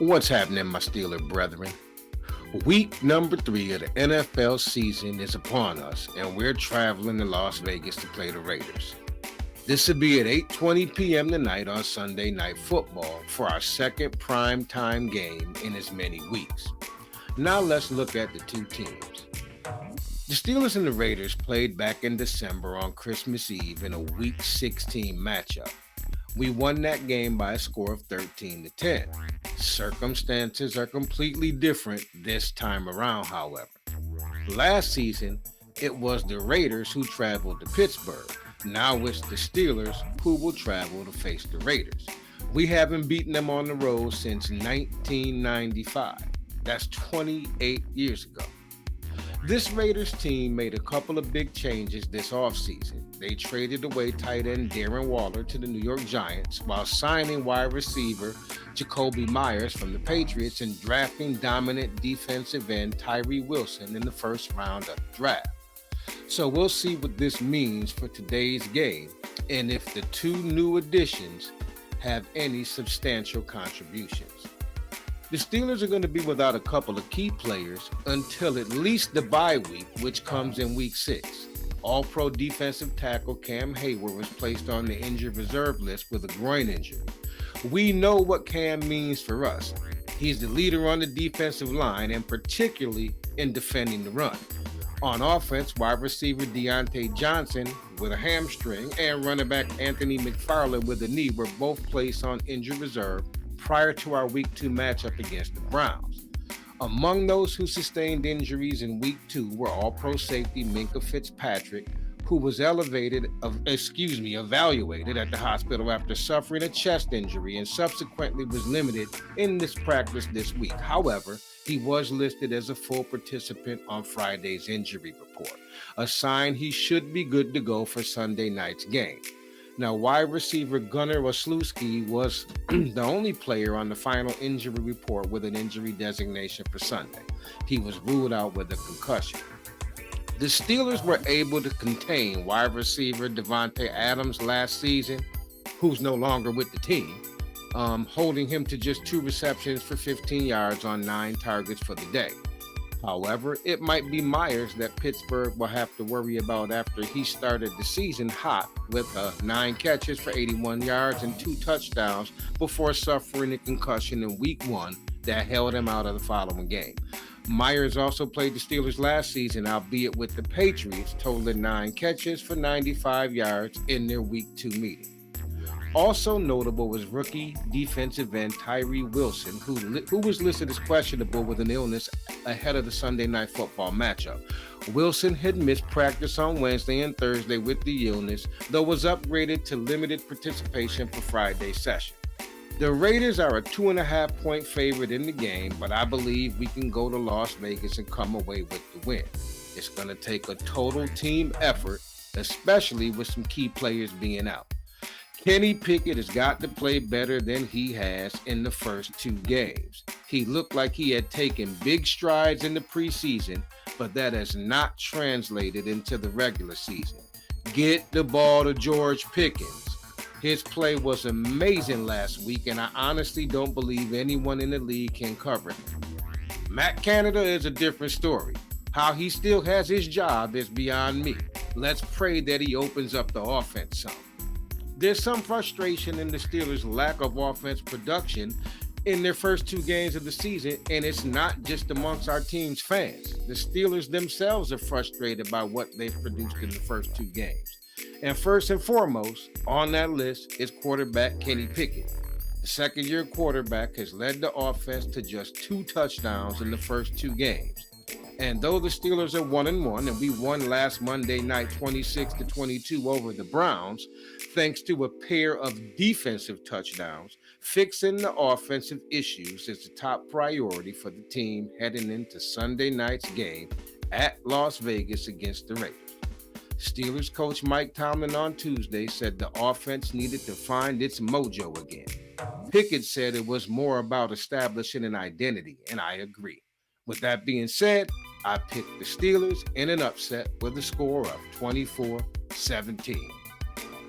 What's happening, my Steeler brethren? Week number 3 of the NFL season is upon us, and we're traveling to Las Vegas to play the Raiders. This will be at 8:20 p.m. tonight on Sunday Night Football for our second primetime game in as many weeks. Now let's look at the two teams. The Steelers and the Raiders played back in December on Christmas Eve in a Week 16 matchup. We won that game by a score of 13-10. Circumstances are completely different this time around, however. Last season, it was the Raiders who traveled to Pittsburgh. Now it's the Steelers who will travel to face the Raiders. We haven't beaten them on the road since 1995. That's 28 years ago. This Raiders team made a couple of big changes this offseason. They traded away tight end Darren Waller to the New York Giants while signing wide receiver Jakobi Meyers from the Patriots and drafting dominant defensive end Tyree Wilson in the first round of the draft. So we'll see what this means for today's game and if the two new additions have any substantial contributions. The Steelers are going to be without a couple of key players until at least the bye week, which comes in week 6. All-Pro defensive tackle Cam Hayward was placed on the injured reserve list with a groin injury. We know what Cam means for us. He's the leader on the defensive line and particularly in defending the run. On offense, wide receiver Deontay Johnson with a hamstring and running back Anthony McFarland with a knee were both placed on injured reserve prior to our Week 2 matchup against the Browns. Among those who sustained injuries in Week 2 were All-Pro safety Minkah Fitzpatrick, who was evaluated at the hospital after suffering a chest injury and subsequently was limited in this practice this week. However, he was listed as a full participant on Friday's injury report, a sign he should be good to go for Sunday night's game. Now, wide receiver Gunnar Olszewski was the only player on the final injury report with an injury designation for Sunday. He was ruled out with a concussion. The Steelers were able to contain wide receiver Davante Adams last season, who's no longer with the team, holding him to just 2 receptions for 15 yards on 9 targets for the day. However, it might be Meyers that Pittsburgh will have to worry about after he started the season hot with 9 catches for 81 yards and 2 touchdowns before suffering a concussion in Week 1 that held him out of the following game. Meyers also played the Steelers last season, albeit with the Patriots, totaling 9 catches for 95 yards in their Week 2 meeting. Also notable was rookie defensive end Tyree Wilson, who was listed as questionable with an illness ahead of the Sunday Night Football matchup. Wilson had missed practice on Wednesday and Thursday with the illness, though was upgraded to limited participation for Friday's session. The Raiders are a 2.5-point favorite in the game, but I believe we can go to Las Vegas and come away with the win. It's going to take a total team effort, especially with some key players being out. Kenny Pickett has got to play better than he has in the first 2 games. He looked like he had taken big strides in the preseason, but that has not translated into the regular season. Get the ball to George Pickens. His play was amazing last week, and I honestly don't believe anyone in the league can cover him. Matt Canada is a different story. How he still has his job is beyond me. Let's pray that he opens up the offense some. There's some frustration in the Steelers' lack of offense production in their first 2 games of the season, and it's not just amongst our team's fans. The Steelers themselves are frustrated by what they've produced in the first 2 games. And first and foremost on that list is quarterback Kenny Pickett. The second-year quarterback has led the offense to just 2 touchdowns in the first 2 games. And though the Steelers are 1-1 and we won last Monday night 26-22 over the Browns, thanks to a pair of defensive touchdowns, fixing the offensive issues is the top priority for the team heading into Sunday night's game at Las Vegas against the Raiders. Steelers coach Mike Tomlin on Tuesday said the offense needed to find its mojo again. Pickett said it was more about establishing an identity, and I agree. With that being said, I picked the Steelers in an upset with a score of 24-17.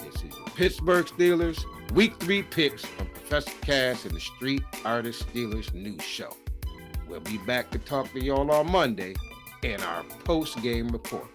This is Pittsburgh Steelers Week 3 picks from Professor Cass and the Street Artist Steelers News Show. We'll be back to talk to y'all on Monday in our post-game report.